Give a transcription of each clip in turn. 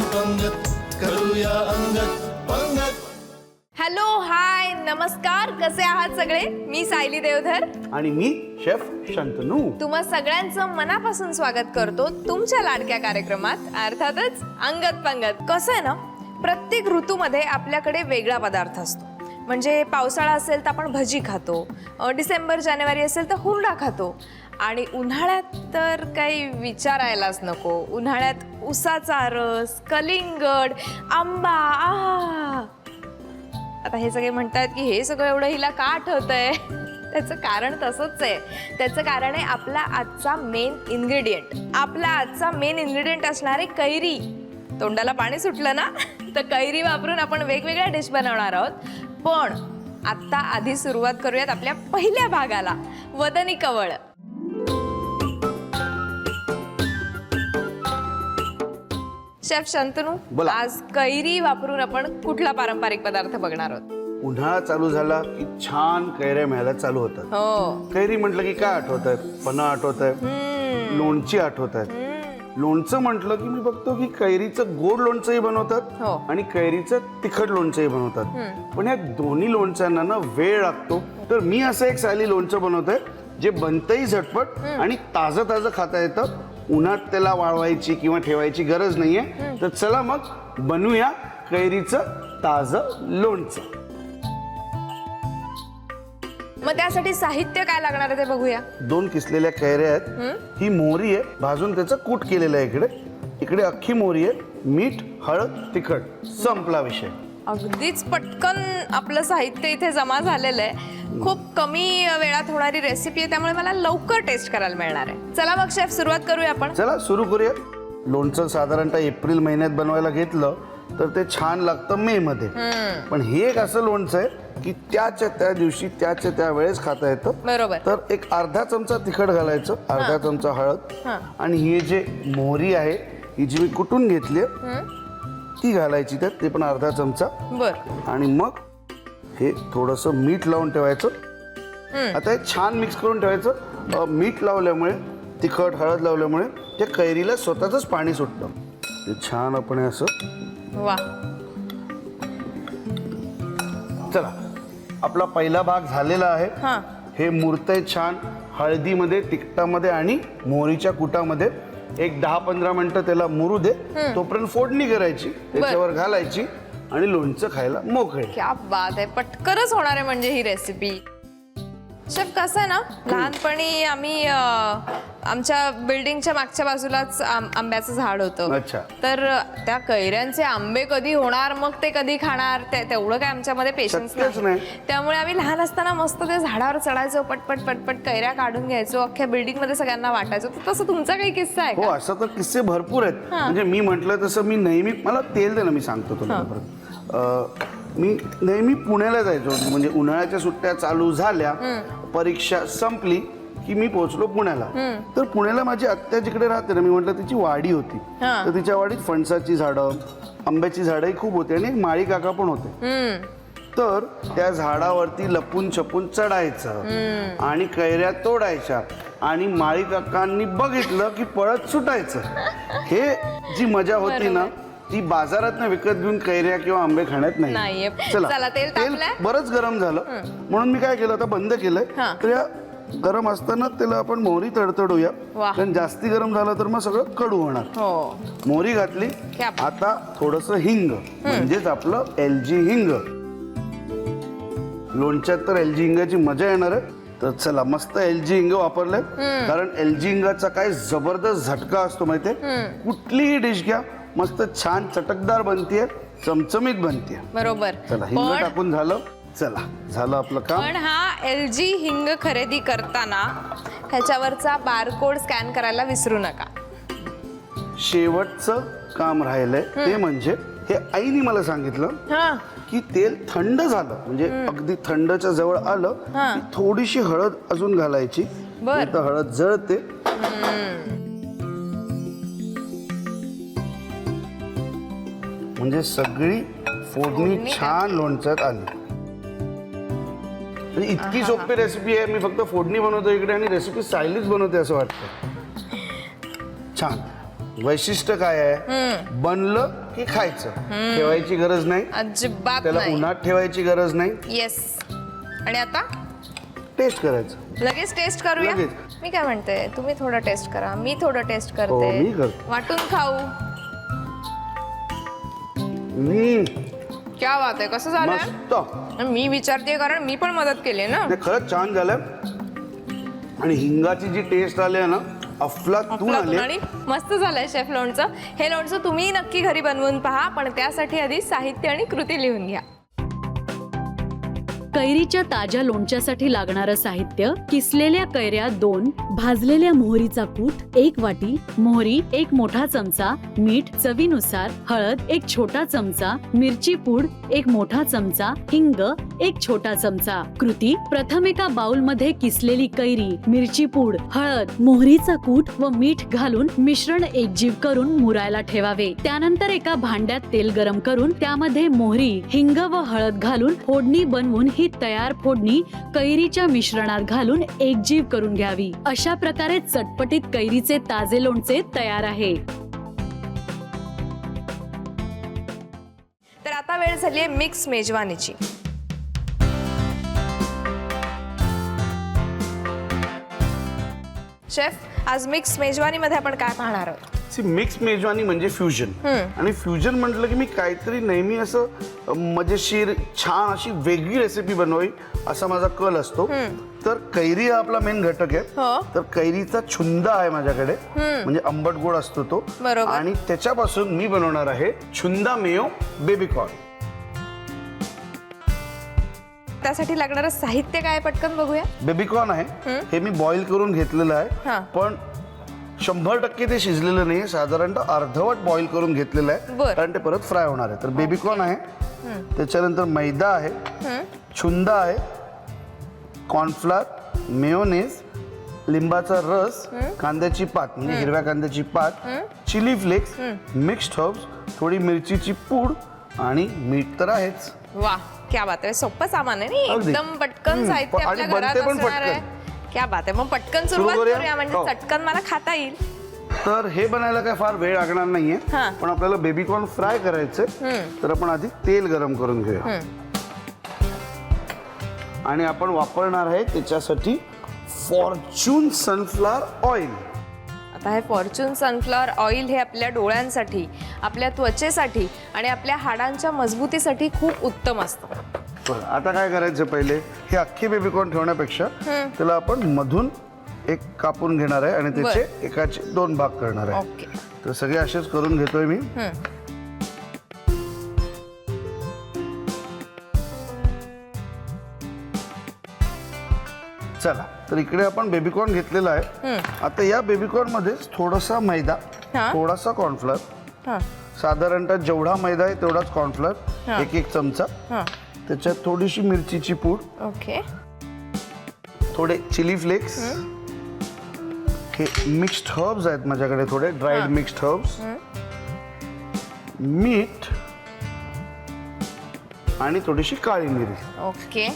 पंगत करूया अंगत पंगत. हॅलो, हाय, नमस्कार. कसे आहात सगळे? मी सायली देवधर आणि मी शेफ शंतनू. तुम्हा सगळ्यांचं मनापासून स्वागत करतो तुमच्या लाडक्या कार्यक्रमात, अर्थातच अंगत पंगत. कसं आहे ना, प्रत्येक ऋतूमध्ये आपल्याकडे वेगळा पदार्थ असतो. म्हणजे पावसाळा असेल तर आपण भजी खातो, डिसेंबर जानेवारी असेल तर हुरडा खातो, आणि उन्हाळ्यात तर काही विचारायलाच नको. उन्हाळ्यात उसाचा रस, कलिंगड, आंबा. आहा, आता हे सगळे म्हणतात की हे सगळं एवढं हिला का आठवतंय? त्याचं कारण तसंच आहे. त्याचं कारण आहे आपला आजचा मेन इन्ग्रेडियंट. आपला आजचा मेन इन्ग्रेडियंट असणारे कैरी. तोंडाला पाणी सुटलं ना? तर कैरी वापरून आपण वेगवेगळ्या डिश बनवणार आहोत. पण आता आधी सुरुवात करूयात आपल्या पहिल्या भागाला, वदनी कवळ. शेफ शंतनू, बोला. आज कैरी वापरून आपण कुठला पारंपरिक पदार्थ बघणार आहोत? उन्हाळा चालू झाला की छान कैऱ्या मिळायला चालू होतात. हो. कैरी म्हटलं की काय आठवत आहे? फणं आठवत आहे, लोणची आठवत आहे. लोणचं म्हटलं की मी बघतो की कैरीचं गोड लोणचंही बनवतात हो. आणि कैरीचं तिखट लोणचंही बनवतात. पण या दोन्ही लोणच्यांना ना वेळ लागतो. तर मी असं एक साली लोणचं बनवतोय जे बनतही झटपट आणि ताजं ताजं खाता येतं. उन्हात त्याला वाळवायची किंवा ठेवायची गरज नाहीये. तर चला मग बनवूया कैरीचं ताजं लोणचं. मग त्यासाठी साहित्य काय लागणार आहे ते बघूया. 2 किसलेल्या कैऱ्या आहेत. ही मोहरी आहे, भाजून त्याचं कूट केलेलं आहे. इकडे अख्खी मोहरी आहे, मीठ, हळद, तिखट. संपला विषय. अगदीच पटकन आपलं साहित्य इथे जमा झालेलं आहे. खूप कमी वेळात होणारी रेसिपी आहे, त्यामुळे मला लवकर टेस्ट करायला मिळणार आहे. चला मग शेफ, सुरुवात करूया आपण. चला सुरू करूया. लोणचं साधारणतः एप्रिल महिन्यात बनवायला घेतलं तर ते छान लागतं मे मध्ये. पण हे एक असं लोणचं आहे की त्याच्या त्या दिवशी त्याच्या त्या वेळेस खाता येतं. बरोबर. तर एक अर्धा चमचा तिखट घालायचं, अर्धा चमचा हळद, आणि हे जे मोहरी आहे ही जी मी कुटून घेतली ती घालायची त्यात, ते पण अर्धा चमचा. बर. आणि मग हे थोडंसं मीठ लावून ठेवायचं. आता हे छान मिक्स करून ठेवायचं. मीठ लावल्यामुळे, तिखट हळद लावल्यामुळे त्या कैरीला स्वतःच पाणी सुटतं. ते छान आपण हे असं. वा. चला, आपला पहिला भाग झालेला आहे. हे मुरतंय छान हळदीमध्ये, तिखटामध्ये आणि मोहरीच्या कुटामध्ये. एक 10-15 मिनिटं त्याला मुरू दे. तोपर्यंत फोडणी करायची, त्याच्यावर घालायची आणि लोणचं खायला मोकळे. क्या बात आहे, पटकनच होणार आहे म्हणजे ही रेसिपी. शेफ, कसं आहे ना, लहानपणी आम्ही आमच्या बिल्डिंगच्या मागच्या बाजूलाच आंब्याचं झाड होतं. अच्छा. तर त्या कैऱ्यांचे आंबे कधी होणार, मग ते कधी खाणार, तेवढं काय आमच्यामध्ये पेशन्स नाही. त्यामुळे आम्ही लहान असताना मस्त ते झाडावर चढायचो, पटपट पटपट कैऱ्या काढून घ्यायचो, अख्ख्या बिल्डिंग मध्ये सगळ्यांना वाटायचो. तर तसं तुमचा काही किस्सा आहे हो, का? असं तर किस्से भरपूर आहेत. म्हणजे मी म्हटलं तसं मी नेहमी, मला तेल दे ना, मी सांगतो तुला परत. मी नेहमी पुण्याला जायचो. म्हणजे उन्हाळ्याच्या सुट्ट्या चालू झाल्या, परीक्षा संपली की मी पोहोचलो पुण्याला. तर पुण्याला माझी आत्या जिकडे राहते ना, मी म्हटलं तिची वाडी होती. तर तिच्या वाडीत फणसाची झाडं, आंब्याची झाडंही खूप होती आणि एक माळी काका पण होते. तर त्या झाडावरती लपून छपून चढायचं आणि कैऱ्या तोडायच्या आणि माळी काकांनी बघितलं की पळत सुटायचं. हे जी मजा होती ना, ती बाजारात विकत घेऊन कैऱ्या किंवा आंबे खाण्यात नाही. चला, तेल बरंच गरम झालं म्हणून मी काय केलं, आता बंद केलंय. तर या गरम असताना त्याला आपण मोहरी तडतडूया, कारण जास्ती गरम झालं तर मग सगळं कडू होणार. मोहरी घातली. आता थोडंसं हिंग, म्हणजेच आपलं LG हिंग. लोणच्यात तर LG हिंगाची मजा येणार आहे. तर चला, मस्त LG हिंग वापरलंय. कारण LG हिंगाचा काय जबरदस्त झटका असतो माहितीये. कुठलीही डिश घ्या, मस्त छान चटकदार बनतीये, चमचमीत बनतीये. बरोबर. चला, हिंग टाकून झालं. चला, झालं आपलं काम. पण हा LG हिंग खरेदी करताना ह्याच्यावरचा बारकोड स्कॅन करायला विसरू नका. शेवटचं काम राहिलंय ते म्हणजे हे आईने मला सांगितलं की तेल थंड झालं, म्हणजे अगदी थंडच्या जवळ आलं की थोडीशी हळद अजून घालायची. तर हळद जळते. म्हणजे सगळी फोडणी छान लोणच्यात आली. म्हणजे इतकी सोपी रेसिपी आहे. मी फक्त फोडणी बनवतो इकडे आणि रेसिपी सायलीच बनवते असं वाटतं. छान वैशिष्ट्य काय आहे, बनलं की खायचं, ठेवायची गरज नाही, अजिबात त्याला नाही. उन्हात ठेवायची गरज नाही, येस. आणि आता टेस्ट करायचं. लगेच टेस्ट करूया. लगेच. मी काय म्हणते, तुम्ही थोडं टेस्ट करा, मी थोडं टेस्ट हो, मी करते, करतो. वाटून खाऊ. क्या बात आहे, कसं झालं? मस्त. मी विचारते कारण मी पण मदत केली ना. ते खरंच छान झालं आणि हिंगाची जी टेस्ट आली आहे ना, अफलातून आली. आणि मस्त झालंय शेफ लोणचं. हे लोणचं तुम्ही नक्की घरी बनवून पहा, पण त्यासाठी आधी साहित्य आणि कृती लिहून घ्या. कैरीच्या ताज्या लोणच्यासाठी लागणारं साहित्य: किसलेल्या कैऱ्या 2, भाजलेल्या मोहरीचा कूट 1 वाटी, मोहरी 1 मोठा चमचा, मीठ चवीनुसार, हळद 1 छोटा चमचा, मिरची पूड 1 मोठा चमचा, हिंग 1 छोटा चमचा. कृती: प्रथम एका बाउल मध्ये किसलेली कैरी, मिरची पूड, हळद, मोहरीचा कूट व मीठ घालून मिश्रण एकजीव करून मुरायला ठेवावे. त्यानंतर एका भांड्यात तेल गरम करून त्यामध्ये मोहरी, हिंग व हळद घालून फोडणी बनवून ही तयार फोडणी कैरीच्या मिश्रणात घालून एकजीव करून घ्यावी. अशा प्रकारे चटपटीत कैरीचे ताजे लोणचे तयार आहे. तर आता वेळ झाली आहे मिक्स मेजवानीची. शेफ, आज मिक्स मेजवानीमध्ये आपण काय पाहणार आहोत? मिक्स मेजवानी म्हणजे फ्युजन. आणि फ्युजन म्हटलं की मी काहीतरी नेहमी असं मजेशीर छान अशी वेगळी रेसिपी बनवावी असा माझा कल असतो. तर कैरी हा आपला मेन घटक आहे. हो. तर कैरीचा छुंदा आहे माझ्याकडे, म्हणजे आंबट गोड असतो तो. बरोबर. आणि त्याच्यापासून मी बनवणार आहे छुंदा मेयो बेबीकॉर्न. त्यासाठी लागणारं साहित्य काय पटकन बघूया. बेबीकॉर्न आहे, हे मी बॉईल करून घेतलेलं आहे, हा. पण 100% ते शिजलेलं नाही, साधारणतः अर्धवट बॉईल करून घेतलेलं आहे, बरं. कारण ते परत फ्राय होणार आहे. तर बेबीकॉर्न आहे, त्याच्यानंतर मैदा आहे, छुंदा आहे, कॉर्नफ्लॉर, मेयोनेज, लिंबाचा रस, कांद्याची पात म्हणजे हिरव्या कांद्याची पात, चिली फ्लेक्स, मिक्स्ड हर्ब्स, थोडी मिरचीची पूड आणि मीठ तर आहेच. वा, क्या बात आहे. सोपं सामान आहे नाही, अगदी. एकदम पटकन साहित्य आणि आपल्या बनते घरात पण असणार आहे. पटकन. क्या बात आहे. मग पटकन सुरू सुरुवात करूया? करूया, म्हणजे हो. चटकन मला खाता येईल. तर हे बनायला काय फार वेळ लागणार नाहीये, हा. पण आपल्याला बेबीकॉर्न फ्राय करायचंय. तर आपण आधी तेल गरम करून घेऊया. आणि आपण वापरणार आहे त्याच्यासाठी फॉर्च्यून सनफ्लॉवर ऑइल. आता हे फॉर्च्यून सनफ्लॉवर ऑइल हे आपल्या डोळ्यांसाठी, आपल्या त्वचेसाठी आणि आपल्या हाडांच्या मजबूतीसाठी खूप उत्तम असतं. बरं, आता काय करायचं, पहिले हे अख्खे बेबीकॉर्न ठेवण्यापेक्षा त्याला आपण मधून एक कापून घेणार आहे आणि त्याचे एकाचे 2 भाग करणार आहे. ओके. तर सगळे असेच करून घेतोय मी. चला, तर इकडे आपण बेबीकॉर्न घेतलेला आहे. आता या बेबीकॉर्न मध्ये थोडासा मैदा, हा. थोडासा कॉर्नफ्लॉर, हां साधारणतः जेवढा मैदा आहे तेवढाच कॉर्नफ्लॉर, 1 चमचा, हां. त्याच्यात थोडीशी मिरचीची पूड, ओके. थोडे चिली फ्लेक्स, हे मिक्स्ड हर्ब्स आहेत माझ्याकडे, थोडे ड्राईड मिक्स्ड हर्ब्स, मीठ आणि थोडीशी काळी मिरी. ओके.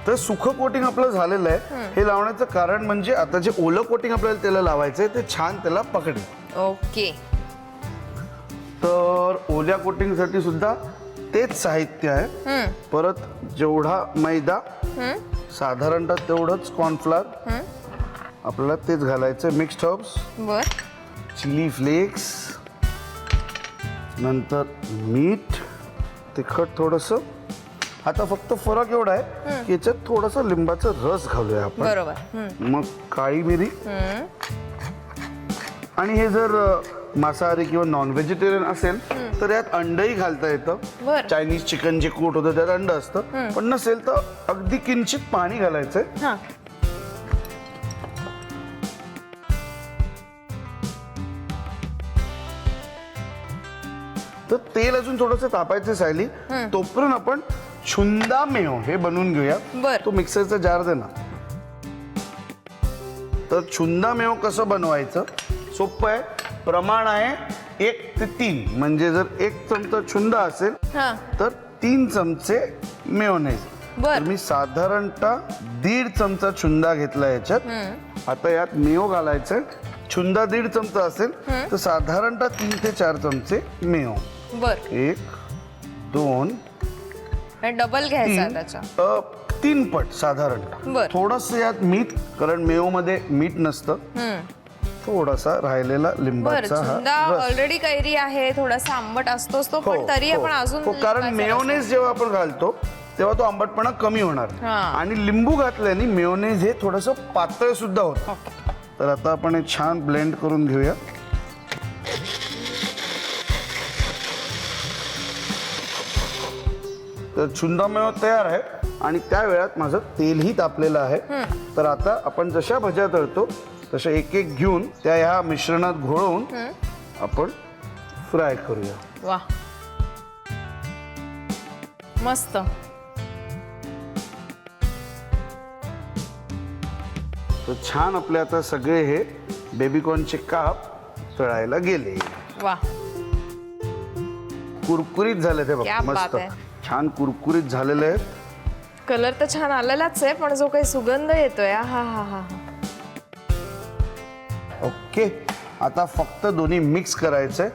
तर सुखं कोटिंग आपलं झालेलं आहे. हे लावण्याचं कारण म्हणजे आता जे ओलं कोटिंग आपल्याला त्याला लावायचंय ते छान त्याला पकडेल. ओके. तर ओल्या कोटिंगसाठी सुद्धा तेच साहित्य आहे. परत जेवढा मैदा, साधारणतः तेवढंच कॉर्नफ्लॉर, आपल्याला तेच घालायचं. मिक्स्ड हर्ब्स, बर. चिली फ्लेक्स, नंतर मीठ, तिखट थोडंसं. आता फक्त फरक एवढा आहे की याच्यात थोडासा लिंबाचा रस घालूया आपण. बरोबर. मग काळी मिरी. आणि हे जर मांसाहारी किंवा नॉन व्हेजिटेरियन असेल तर यात अंडही घालता येतं. बरं. चायनीज चिकन जे कूट होतं त्यात अंड असतं, पण नसेल तर अगदी किंचित पाणी घालायचंय. हां. तर तेल अजून थोडंसं तापायचं सायली, तोपर्यंत आपण छुंदा मेयो हे बनवून घेऊया. बरं. तो मिक्सरचा जार दे ना. तर छुंदा मेयो कसं बनवायचं, सोपं आहे. प्रमाण आहे 1 ते 3, म्हणजे जर 1 चमचा छुंदा असेल हां. तर 3 चमचे मेयोनेज. बर. तर मी साधारणतः 1.5 चमचा चुंदा घेतला याच्यात. आता यात मेयो घालायचं. चुंदा 1.5 चमचा असेल तर साधारणतः 3 ते 4 चमचे मेयो. बर. 1 2 डबल घ्यायचा त्याच्या. 3 पट साधारणतः. बर. थोडस यात मीठ, कारण मेयो मध्ये मीठ नसतं. थोडासा राहिलेला बर. लिंबाचा हा चुंदा रस. ऑलरेडी कैरी आहे, थोडासा आंबट असतोच तो, पण तरी आपण अजून कारण लिंबाचा मेयोनेज जेव्हा आपण घालतो तेव्हा तो आंबटपणा कमी होणार. हा. आणि लिंबू घातल्याने मेयोनेज हे थोडस पातळ सुद्धा होतं. तर आता आपण हे छान ब्लेंड करून घेऊया. तर चुंदा मेयो तयार आहे आणि त्या वेळात माझं तेलही तापलेलं आहे. तर आता आपण जशा भज्या तळतो तशा एक एक घेऊन त्या ह्या मिश्रणात घोळवून आपण फ्राय करूया. वा, मस्त. तर छान आपले आता सगळे हे बेबीकॉर्नचे काप तळायला गेले. वा, कुरकुरीत झाले ते क्या बघ. बात मस्त आहे. छान कुरकुरीत झालेले आहेत. कलर तर छान आलेलाच आहे, पण जो काही सुगंध येतोय, हा हा हा हा. ओके, आता फक्त दोन्ही मिक्स करायचंय.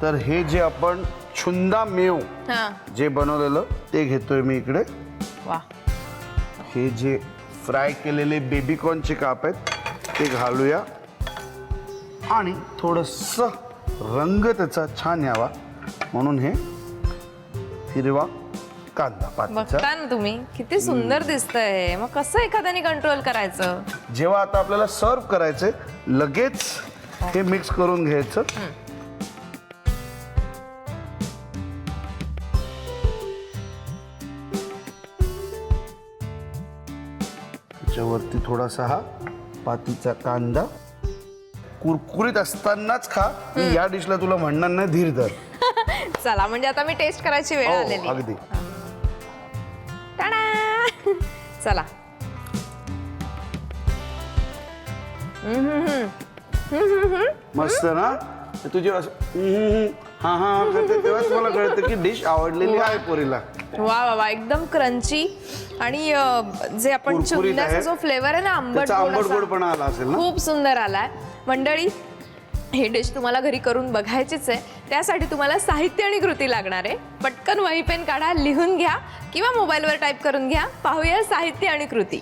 तर हे जे आपण चुंदा मेव हा. जे बनवलेलं ते घेतोय मी इकडे. वा, हे जे फ्राय केलेले बेबीकॉर्नचे काप आहेत ते घालूया आणि थोडस रंग त्याचा छान यावा म्हणून हे हिरवा कांदा पातीचा. बघता ना तुम्ही किती सुंदर दिसतंय. मग कसं एखाद्याने कंट्रोल करायचं? जेव्हा आता आपल्याला सर्व करायचंय लगेच हे मिक्स करून घ्यायचं. त्याच्यावरती थोडासा हा पातीचा कांदा. कुरकुरीत असतानाच खा. मी या डिशला तुला म्हणणार नाही धीर धर. चला, म्हणजे आता मी टेस्ट करायची वेळ हो, आलेली. अगदी. टाडा! चला. मस्त ना. तुझे हा हा करते तेव्हाच मला कळतं की डिश आवडलेली आहे पोरीला. वा वा वा, एकदम क्रंची. आणि जे आपण कुरकुरीत चुंद्याचा आहे. जो फ्लेवर आहे ना, आंबट त्याचा गोड आंबट असा, गोडपणा आला असेल ना. खूप सुंदर आलाय. मंडळी, ही डिश तुम्हाला घरी करून बघायचीच आहे. त्यासाठी तुम्हाला साहित्य आणि कृती लागणार आहे. पटकन वही पेन काढा, लिहून घ्या किंवा मोबाईलवर टाईप करून घ्या. पाहूया साहित्य आणि कृती.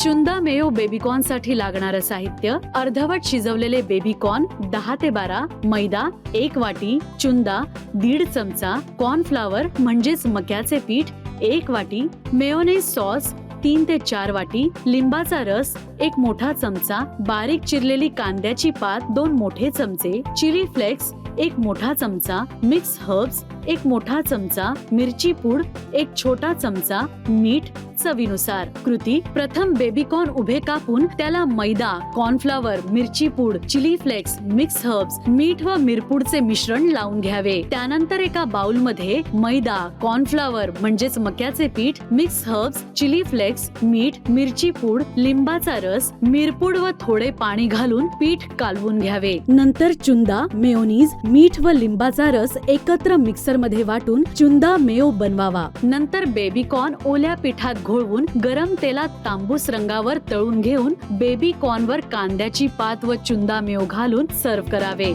चुंदा मेयो बेबीकॉर्न साठी लागणारं साहित्य: अर्धवट शिजवलेले बेबीकॉर्न 10 ते 12, मैदा 1 वाटी, चुंदा 1.5 चमचा, कॉर्नफ्लॉवर म्हणजेच मक्याचे पीठ 1 वाटी, मेयोनेज सॉस 3 ते 4 वाटी, लिंबाचा रस 1 मोठा चमचा, बारीक चिरलेली कांद्याची पात 2 मोठे चमचे, चिली फ्लेक्स 1 मोठा चमचा, मिक्स हर्ब्स 1 मोठा चमचा, मिरची पूड 1 छोटा चमचा, मीठ चवीनुसार. कृती: प्रथम बेबीकॉर्न उभे कापून त्याला मैदा, कॉर्नफ्लॉवर, मिरची पूड, चिली फ्लेक्स, मिक्स हर्ब्स, मीठ व मिरपूडचे मिश्रण लावून घ्यावे. त्यानंतर एका बाउल मध्ये मैदा, कॉर्नफ्लॉवर म्हणजेच मक्याचे पीठ, मिक्स हर्ब्स, चिली फ्लेक्स, मीठ, मिरची पूड, लिंबाचा रस, मिरपूड व थोडे पाणी घालून पीठ कालवून घ्यावे. नंतर चुंदा, मेयोनीज, मीठ व लिंबाचा रस एकत्र मिक्सर मध्ये वाटून चुंदा मेयो बनवावा. नंतर बेबीकॉर्न ओल्या पिठात घोळवून गरम तेलात तांबूस रंगावर तळून घेऊन बेबीकॉर्नवर कांद्याची पात व चुंदा मेयो घालून सर्व्ह करावे.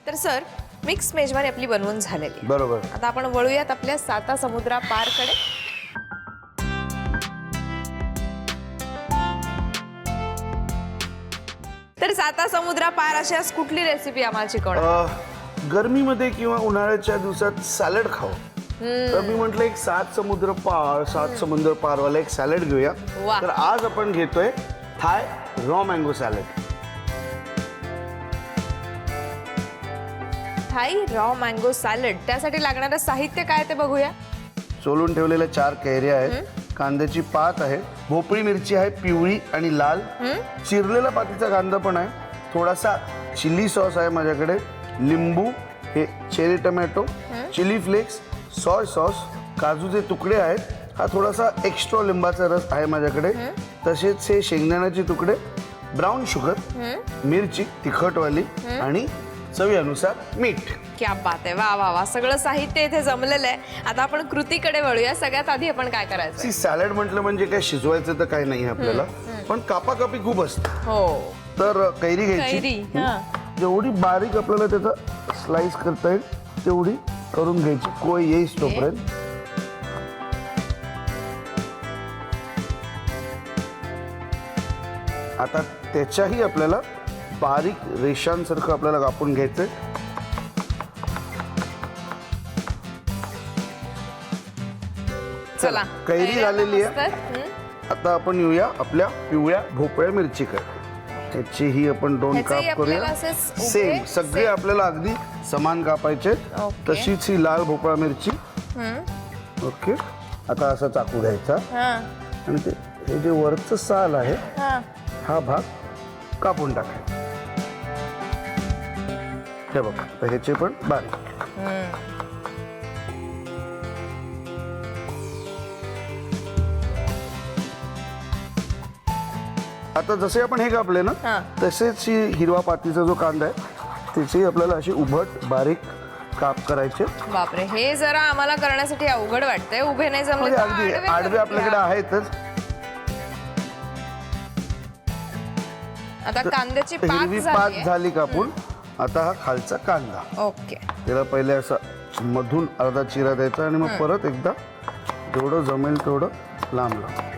तर सर, मिक्स मेजवानी आपली बनवून झालेली आहे. बरोबर. आता आपण वळूयात आपल्या 7 समुद्रा पारकडे. तर 7 समुद्रा पार अशी आज कुठली रेसिपी आम्हाला शिकवणार? गरमीमध्ये किंवा उन्हाळ्याच्या दिवसात सॅलड खावं. तर मी म्हटलं एक 7 समुद्र पारवाला एक सॅलड घेऊया. वा. तर आज आपण घेतोय Thai raw mango salad. Thai raw mango salad. त्यासाठी लागणारं साहित्य काय ते बघूया. सोलून ठेवलेल्या 4 कैऱ्या आहेत, कांद्याची पात आहे, भोपळी मिरची आहे पिवळी आणि लाल, चिरलेला पातीचा कांदा पण आहे, थोडासा चिली सॉस आहे माझ्याकडे, लिंबू, हे चेरी टोमॅटो, चिली फ्लेक्स, सोय सॉस, काजूचे तुकडे आहेत, हा थोडासा एक्स्ट्रा लिंबाचा रस आहे माझ्याकडे, तसेच हे शेंगदाण्याचे तुकडे, ब्राऊन शुगर, मिरची तिखटवाली आणि चवीनुसार मीठ. क्या बात आहे, वा वा वा. सगळं साहित्य इथे जमलेलं आहे. आता आपण कृतीकडे वळूया. सगळ्यात आधी आपण काय करायचं? सॅलड म्हटलं म्हणजे काय शिजवायचं तर काही नाही आपल्याला, पण कापाकापी खूप असते. हो, तर कैरी घ्यायची. कैरी. हा, जेवढी बारीक आपल्याला त्याचा स्लाइस करता येईल तेवढी करून घ्यायची, कोय येईस तोपर्यंत. आता त्याच्याही आपल्याला बारीक रेषांसारखं आपल्याला कापून घ्यायचंय. चला कैरी झालेली आहे. मस्त. आता आपण येऊया आपल्या पिवळ्या भोपळ्या मिरचीकडे. त्याचीही आपण 2 ह्याचेही काप करूया. आपल्याला असेच उभे, सेम सगळे आपल्याला अगदी समान कापायचे. ओके. तशीच ही लाल भोपळा मिरची. ओके. आता असा चाकू घ्यायचा हा, आणि ते हे जे वरचं साल आहे हा. हा भाग कापून टाकायचा. हे बघा, तर ह्याचे पण बारीक. आता जसे आपण हे कापले ना, हा. तसेच ही हिरवा पातीचा जो कांदा आहे त्याची आपल्याला अशी उभट बारीक काप करायचे. बापरे, हे जरा आम्हाला करण्यासाठी अवघड वाटतंय. उभे नाही जमले म्हणजे तर अगदी आडवे आडवे करूया. आपल्याकडे आहेतच. आता कांद्याची हिरवी पात पात झाली. झाली कापून. आता हा खालचा कांदा, ओके. त्याला पहिले असा मधून अर्धा चिरा द्यायचा आणि मग परत एकदा जेवढं जमेल तेवढं लांब लांब.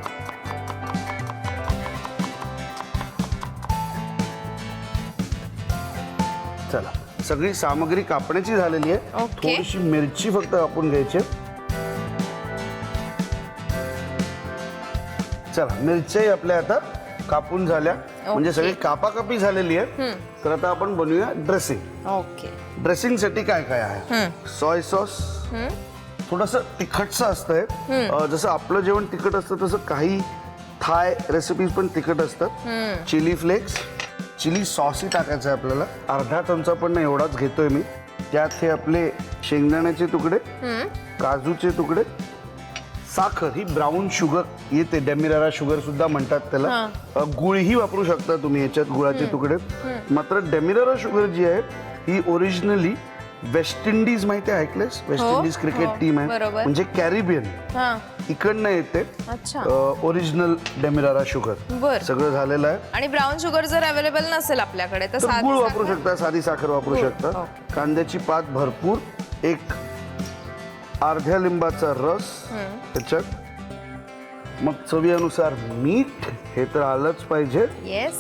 चला, सगळी सामग्री कापण्याची झालेली आहे. ओके. थोडीशी मिरची फक्त कापून घ्यायची. चला, मिरच्याही आपल्या आता कापून झाल्या, म्हणजे सगळी कापाकापी झालेली आहे. तर आता आपण बनवूया ड्रेसिंग. ओके. ड्रेसिंग साठी काय काय आहे? सोय सॉस, थोडस तिखटचं असतंय. जसं आपलं जेवण तिखट असतं तसं काही थाय रेसिपीज पण तिखट असतात. चिली फ्लेक्स, चिली सॉसही टाकायचं आहे आपल्याला. अर्धा चमचा पण नाही, एवढाच घेतोय मी. त्यात हे आपले शेंगदाण्याचे तुकडे, काजूचे तुकडे, साखर, ही ब्राऊन शुगर येते, डेमिरारा शुगर सुद्धा म्हणतात त्याला. गुळही वापरू शकता तुम्ही याच्यात, गुळाचे तुकडे. मात्र डेमिरारा शुगर जी आहे ही ओरिजिनली वेस्ट इंडिज, माहिती आहे, ऐकलंस? वेस्ट इंडिज क्रिकेट टीम आहे, बरोबर. म्हणजे कॅरिबियन, हा, इकडनं येते. अच्छा. Original Demerara sugar. बर. सगळं झालेलं आहे. आणि ब्राऊन शुगर जर अवेलेबल नसेल आपल्याकडे तर तर साधी गुळ वापरू साखर? शकता, साधी साखर वापरू शकता. ओके. कांद्याची पात भरपूर, एक अर्ध्या लिंबाचा रस त्याच्यात, मग चवीनुसार मीठ, हे तर आलंच पाहिजे, येस.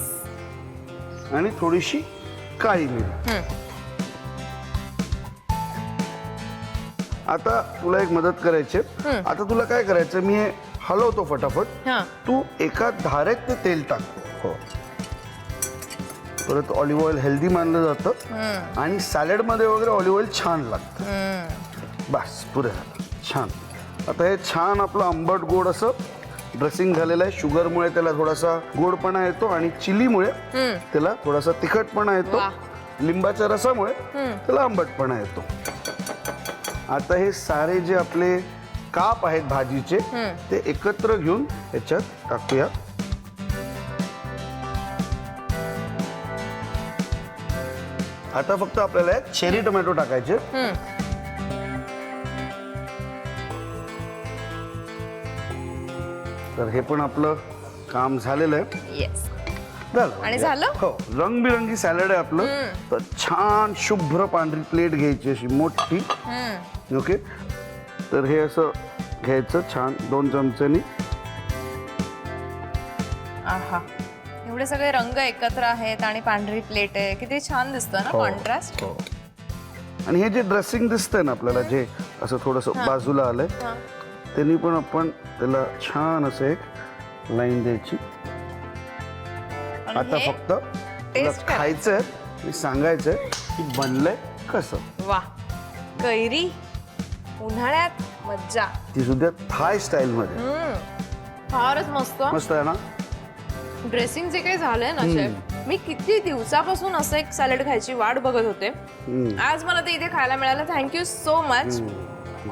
आणि थोडीशी काळी मिरी. आता तुला एक मदत करायची. आता तुला काय करायचं, मी हे हलवतो फटाफट, हा, तू एका धारेत ते तेल टाक. हो. परत ऑलिव्ह ऑइल हेल्दी मानलं जातं आणि सॅलडमध्ये वगैरे ऑलिव्ह ऑइल छान लागतं. बस, पुरे झालं, छान. आता हे छान आपलं आंबट गोड असं ड्रेसिंग झालेलं आहे. शुगरमुळे त्याला थोडासा गोडपणा येतो आणि चिलीमुळे त्याला थोडासा तिखटपणा येतो. वा. लिंबाच्या रसामुळे त्याला आंबटपणा येतो. आता हे सारे जे आपले काप आहेत भाजीचे ते एकत्र घेऊन याच्यात टाकूया. आता फक्त आपल्याला चेरी टोमॅटो टाकायचे. तर हे पण आपलं काम झालेलं आहे. येस. झालं. आणि झालं? हो, रंगबिरंगी सॅलड आहे आपलं. तर छान शुभ्र पांढरी प्लेट घ्यायची अशी मोठी. ओके. तर हे असं घ्यायचं छान 2 चमच्यांनी. आहा, एवढे सगळे रंग एकत्र आहेत आणि पांढरी प्लेट आहे, किती छान दिसतं ना कॉन्ट्रास्ट. हो. आणि हे जे ड्रेसिंग दिसतंय ना आपल्याला, जे असं थोडंसं बाजूला आलंय, त्यांनी पण आपण त्याला छान असं एक लाईन द्यायची. आता फक्त तुला खायचंय आणि सांगायचंय की बनलंय कसं. वा, कैरी उन्हाळ्यात मज्जा. ती सुद्धा थाय स्टाईल मध्ये. फारच मस्त. मस्त आहे ना. ड्रेसिंग जे काही झालंय ना शेफ, मी किती दिवसापासून असं एक सॅलड खायची वाट बघत होते. आज मला ते इथे खायला मिळालं. Thank you so much.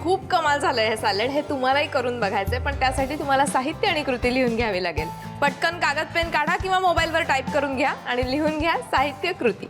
खूप कमाल झालंय हे सॅलड. हे तुम्हालाही करून बघायचंय, पण त्यासाठी तुम्हाला साहित्य आणि कृती लिहून घ्यावी लागेल. पटकन कागद पेन काढा किंवा मोबाईलवर टाईप करून घ्या आणि लिहून घ्या साहित्य कृती.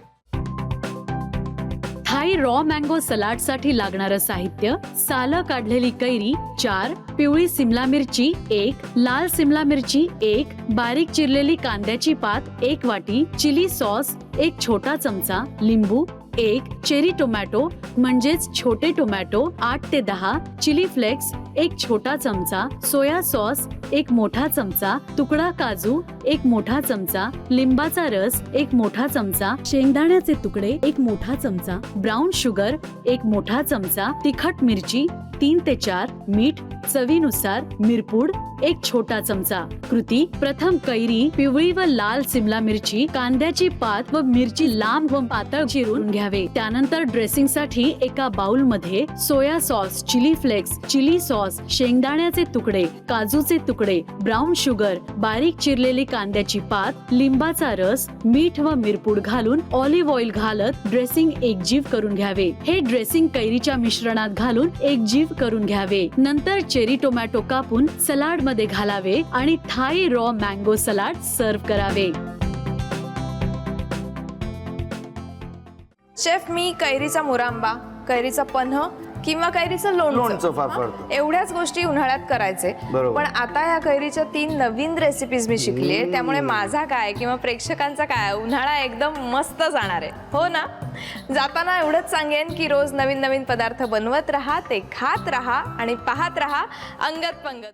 थाई रॉ मँगो सलाड साठी लागणारं साहित्य: सालं काढलेली कैरी 4, पिवळी सिमला मिरची 1, लाल सिमला मिरची 1, बारीक चिरलेली कांद्याची पात 1 वाटी, चिली सॉस 1 छोटा चमचा, लिंबू 1, चेरी टोमॅटो म्हणजेच छोटे टोमॅटो 8 ते 10, चिली फ्लेक्स 1 छोटा चमचा, सोया सॉस 1 मोठा चमचा, तुकडा काजू 1 मोठा चमचा, लिंबाचा रस 1 मोठा चमचा, शेंगदाण्याचे तुकडे 1 मोठा चमचा, ब्राऊन शुगर 1 मोठा चमचा, तिखट मिरची 3 ते 4, मीठ चवीनुसार, मिरपूड 1 छोटा चमचा. कृती: प्रथम कैरी, पिवळी व लाल सिमला मिरची, कांद्याची पात व मिरची लांब व पातळ चिरून घ्यावे. त्यानंतर ड्रेसिंग साठी एका बाउल मध्ये soya sauce, chilli flakes, chilli sauce, शेंगदाण्याचे तुकडे, काजूचे तुकडे, ब्राऊन शुगर, बारीक चिरलेली कांद्याची पात, लिंबाचा रस, मीठ व मिरपूड घालून ऑलिव्ह ऑइल घालत ड्रेसिंग एकजीव करून घ्यावे. हे ड्रेसिंग कैरीच्या मिश्रणात घालून एकजीव करून घ्यावे. नंतर चेरी टोमॅटो कापून सलाड मध्ये घालावे आणि Thai raw mango salad serve करावे. शेफ, मी कैरीचा मुरांबा, कैरीचा पन्ह किंवा कैरीचं लोणचं फाफडतो. एवढ्याच गोष्टी उन्हाळ्यात करायचे. बरोबर. पण आता या कैरीच्या 3 नवीन रेसिपीज मी शिकले, त्यामुळे माझा काय किंवा प्रेक्षकांचा काय उन्हाळा एकदम मस्त जाणार आहे, हो ना? जाताना एवढंच सांगेन की रोज नवीन नवीन पदार्थ बनवत राहा, ते खात राहा आणि पाहत राहा अंगत पंगत.